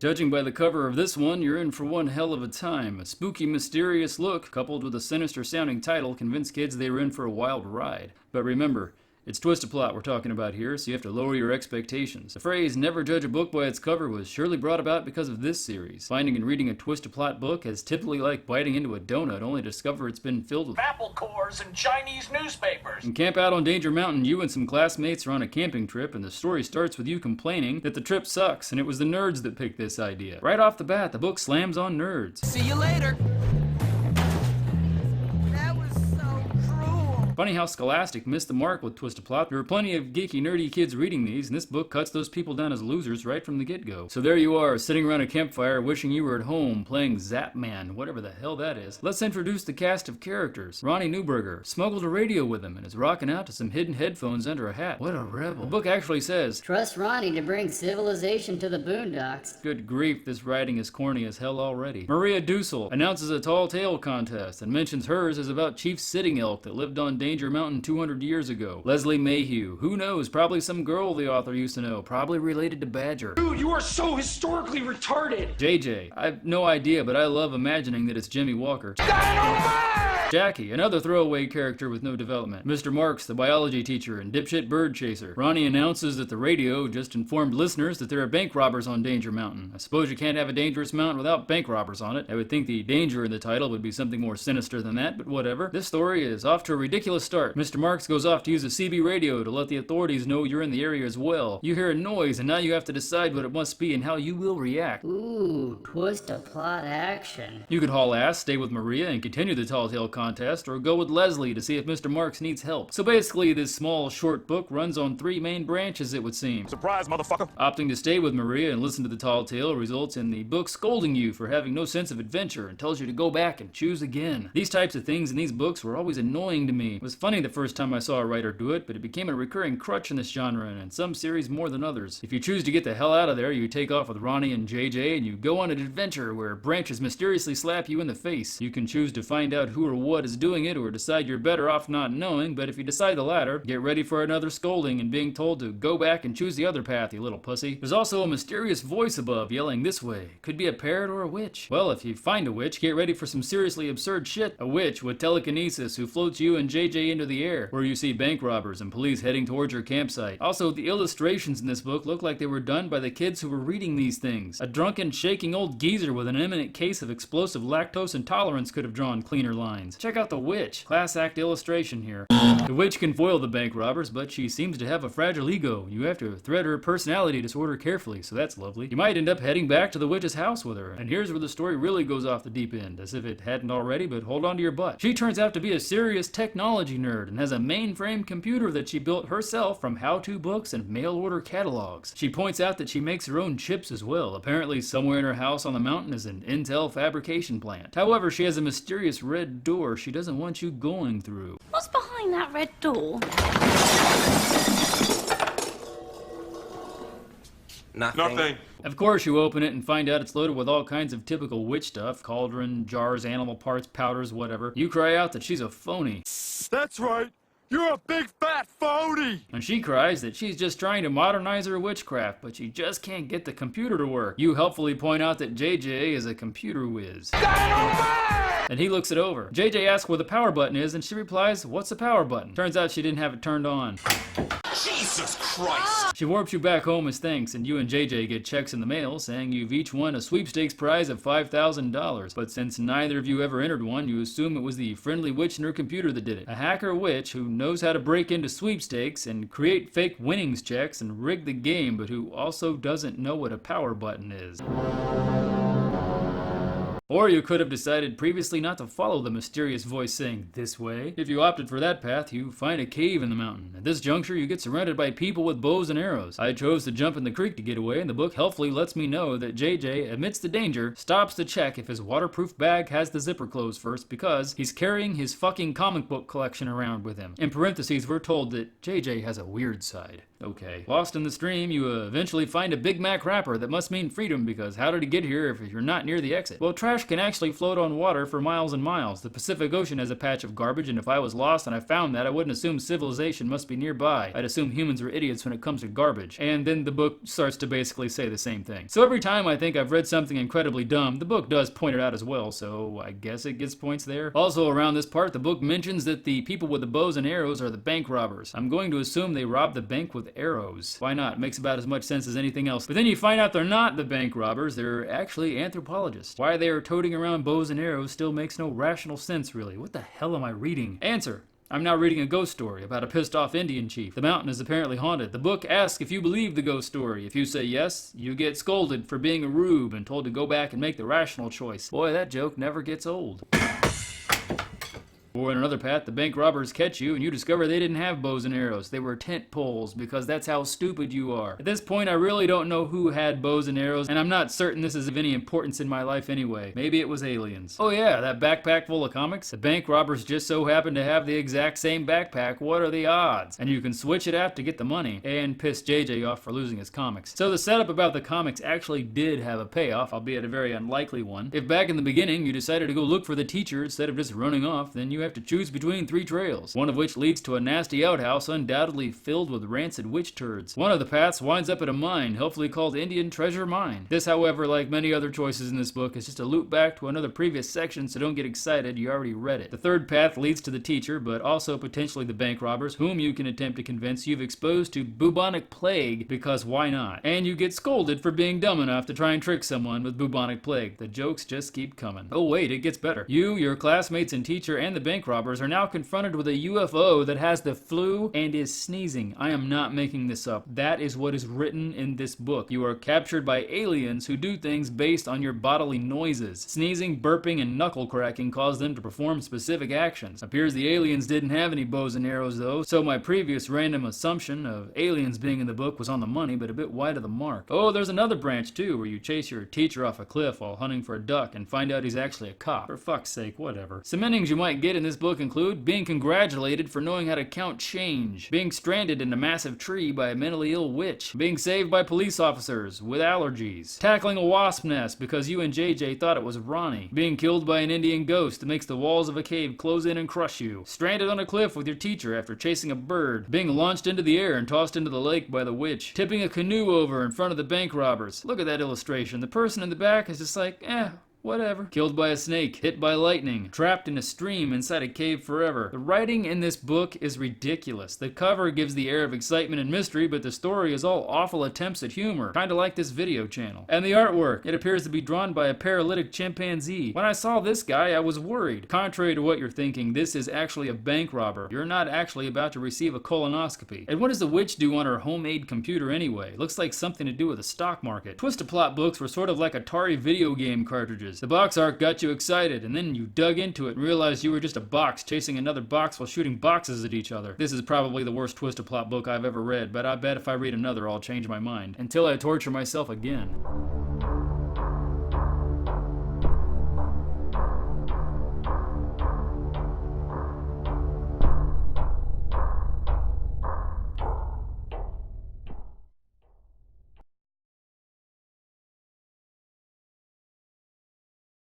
Judging by the cover of this one, you're in for one hell of a time. A spooky, mysterious look, coupled with a sinister-sounding title, convinced kids they were in for a wild ride. But remember, it's Twistaplot we're talking about here, so you have to lower your expectations. The phrase, never judge a book by its cover, was surely brought about because of this series. Finding and reading a Twistaplot book is typically like biting into a donut, only to discover it's been filled with apple cores and Chinese newspapers. And camp out on Danger Mountain, you and some classmates are on a camping trip, and the story starts with you complaining that the trip sucks, and it was the nerds that picked this idea. Right off the bat, the book slams on nerds. See you later. Funny how Scholastic missed the mark with Twistaplot. There were plenty of geeky, nerdy kids reading these, and this book cuts those people down as losers right from the get-go. So there you are, sitting around a campfire, wishing you were at home, playing Zapman, whatever the hell that is. Let's introduce the cast of characters. Ronnie Newberger smuggled a radio with him and is rocking out to some hidden headphones under a hat. What a rebel. The book actually says, trust Ronnie to bring civilization to the boondocks. Good grief, this writing is corny as hell already. Maria Dussel announces a tall tale contest and mentions hers is about Chief Sitting Elk that lived on Danger Mountain 200 years ago. Leslie Mayhew, who knows, probably some girl the author used to know, probably related to Badger. Dude, you are so historically retarded. JJ, I have no idea, but I love imagining that it's Jimmy Walker. Jackie, another throwaway character with no development. Mr. Marks, the biology teacher and dipshit bird chaser. Ronnie announces that the radio just informed listeners that there are bank robbers on Danger Mountain. I suppose you can't have a dangerous mountain without bank robbers on it. I would think the danger in the title would be something more sinister than that, but whatever. This story is off to a ridiculous start. Mr. Marks goes off to use a CB radio to let the authorities know you're in the area as well. You hear a noise and now you have to decide what it must be and how you will react. Ooh, Twistaplot action. You could haul ass, stay with Maria, and continue the tall tale contest, or go with Leslie to see if Mr. Marks needs help. So basically, this small, short book runs on 3 main branches, it would seem. Surprise, motherfucker. Opting to stay with Maria and listen to the tall tale results in the book scolding you for having no sense of adventure and tells you to go back and choose again. These types of things in these books were always annoying to me. It was funny the first time I saw a writer do it, but it became a recurring crutch in this genre and in some series more than others. If you choose to get the hell out of there, you take off with Ronnie and JJ and you go on an adventure where branches mysteriously slap you in the face. You can choose to find out who or what is doing it or decide you're better off not knowing, but if you decide the latter, get ready for another scolding and being told to go back and choose the other path, you little pussy. There's also a mysterious voice above yelling this way. Could be a parrot or a witch. Well, if you find a witch, get ready for some seriously absurd shit. A witch with telekinesis who floats you and JJ into the air, where you see bank robbers and police heading towards your campsite. Also, the illustrations in this book look like they were done by the kids who were reading these things. A drunken, shaking old geezer with an imminent case of explosive lactose intolerance could have drawn cleaner lines. Check out the witch. Class act illustration here. The witch can foil the bank robbers, but she seems to have a fragile ego. You have to thread her personality disorder carefully, so that's lovely. You might end up heading back to the witch's house with her, and here's where the story really goes off the deep end, as if it hadn't already, but hold on to your butt. She turns out to be a serious technology nerd and has a mainframe computer that she built herself from how-to books and mail-order catalogs. She points out that she makes her own chips as well. Apparently, somewhere in her house on the mountain is an Intel fabrication plant. However, she has a mysterious red door she doesn't want you going through. What's behind that red door? Nothing. Of course, you open it and find out it's loaded with all kinds of typical witch stuff. Cauldron, jars, animal parts, powders, whatever. You cry out that she's a phony. That's right. You're a big fat phony! And she cries that she's just trying to modernize her witchcraft, but she just can't get the computer to work. You helpfully point out that JJ is a computer whiz. And he looks it over. JJ asks where the power button is, and she replies, what's the power button? Turns out she didn't have it turned on. Jesus Christ! She warps you back home as thanks, and you and JJ get checks in the mail saying you've each won a sweepstakes prize of $5,000. But since neither of you ever entered one, you assume it was the friendly witch in her computer that did it. A hacker witch who knows how to break into sweepstakes and create fake winnings checks and rig the game, but who also doesn't know what a power button is. Or you could have decided previously not to follow the mysterious voice saying, this way. If you opted for that path, you find a cave in the mountain. At this juncture, you get surrounded by people with bows and arrows. I chose to jump in the creek to get away, and the book helpfully lets me know that JJ, amidst the danger, stops to check if his waterproof bag has the zipper closed first because he's carrying his fucking comic book collection around with him. In parentheses, we're told that JJ has a weird side. Okay. Lost in the stream, you eventually find a Big Mac wrapper that must mean freedom because how did he get here if you're not near the exit? Well, trash trash can actually float on water for miles and miles. The Pacific Ocean has a patch of garbage, and if I was lost and I found that, I wouldn't assume civilization must be nearby. I'd assume humans are idiots when it comes to garbage. And then the book starts to basically say the same thing. So every time I think I've read something incredibly dumb, the book does point it out as well, so I guess it gets points there. Also around this part, the book mentions that the people with the bows and arrows are the bank robbers. I'm going to assume they robbed the bank with arrows. Why not? Makes about as much sense as anything else. But then you find out they're not the bank robbers, they're actually anthropologists. Why they are toting around bows and arrows still makes no rational sense, really. What the hell am I reading? Answer. I'm now reading a ghost story about a pissed off Indian chief. The mountain is apparently haunted. The book asks if you believe the ghost story. If you say yes, you get scolded for being a rube and told to go back and make the rational choice. Boy, that joke never gets old. Or in another path, the bank robbers catch you and you discover they didn't have bows and arrows. They were tent poles because that's how stupid you are. At this point, I really don't know who had bows and arrows, and I'm not certain this is of any importance in my life anyway. Maybe it was aliens. Oh yeah, that backpack full of comics? The bank robbers just so happen to have the exact same backpack. What are the odds? And you can switch it out to get the money and piss JJ off for losing his comics. So the setup about the comics actually did have a payoff, albeit a very unlikely one. If back in the beginning you decided to go look for the teacher instead of just running off, then you have to choose between 3 trails, one of which leads to a nasty outhouse undoubtedly filled with rancid witch turds. One of the paths winds up at a mine, helpfully called Indian Treasure Mine. This, however, like many other choices in this book, is just a loop back to another previous section, so don't get excited, you already read it. The third path leads to the teacher, but also potentially the bank robbers, whom you can attempt to convince you've exposed to bubonic plague, because why not? And you get scolded for being dumb enough to try and trick someone with bubonic plague. The jokes just keep coming. Oh wait, it gets better. You, your classmates and teacher, and the bank robbers are now confronted with a UFO that has the flu and is sneezing. I am not making this up. That is what is written in this book. You are captured by aliens who do things based on your bodily noises. Sneezing, burping, and knuckle cracking cause them to perform specific actions. Appears the aliens didn't have any bows and arrows though, so my previous random assumption of aliens being in the book was on the money, but a bit wide of the mark. Oh, there's another branch too, where you chase your teacher off a cliff while hunting for a duck and find out he's actually a cop. For fuck's sake, whatever. Some endings you might get in this book include being congratulated for knowing how to count change, being stranded in a massive tree by a mentally ill witch, being saved by police officers with allergies, tackling a wasp nest because you and JJ thought it was Ronnie, being killed by an Indian ghost that makes the walls of a cave close in and crush you, stranded on a cliff with your teacher after chasing a bird, being launched into the air and tossed into the lake by the witch, tipping a canoe over in front of the bank robbers. Look at that illustration. The person in the back is just like, whatever. Killed by a snake, hit by lightning, trapped in a stream inside a cave forever. The writing in this book is ridiculous. The cover gives the air of excitement and mystery, but the story is all awful attempts at humor, kinda like this video channel. And the artwork, it appears to be drawn by a paralytic chimpanzee. When I saw this guy, I was worried. Contrary to what you're thinking, this is actually a bank robber. You're not actually about to receive a colonoscopy. And what does the witch do on her homemade computer anyway? Looks like something to do with the stock market. Twistaplot books were sort of like Atari video game cartridges. The box art got you excited, and then you dug into it and realized you were just a box chasing another box while shooting boxes at each other. This is probably the worst Twistaplot book I've ever read, but I bet if I read another I'll change my mind. Until I torture myself again.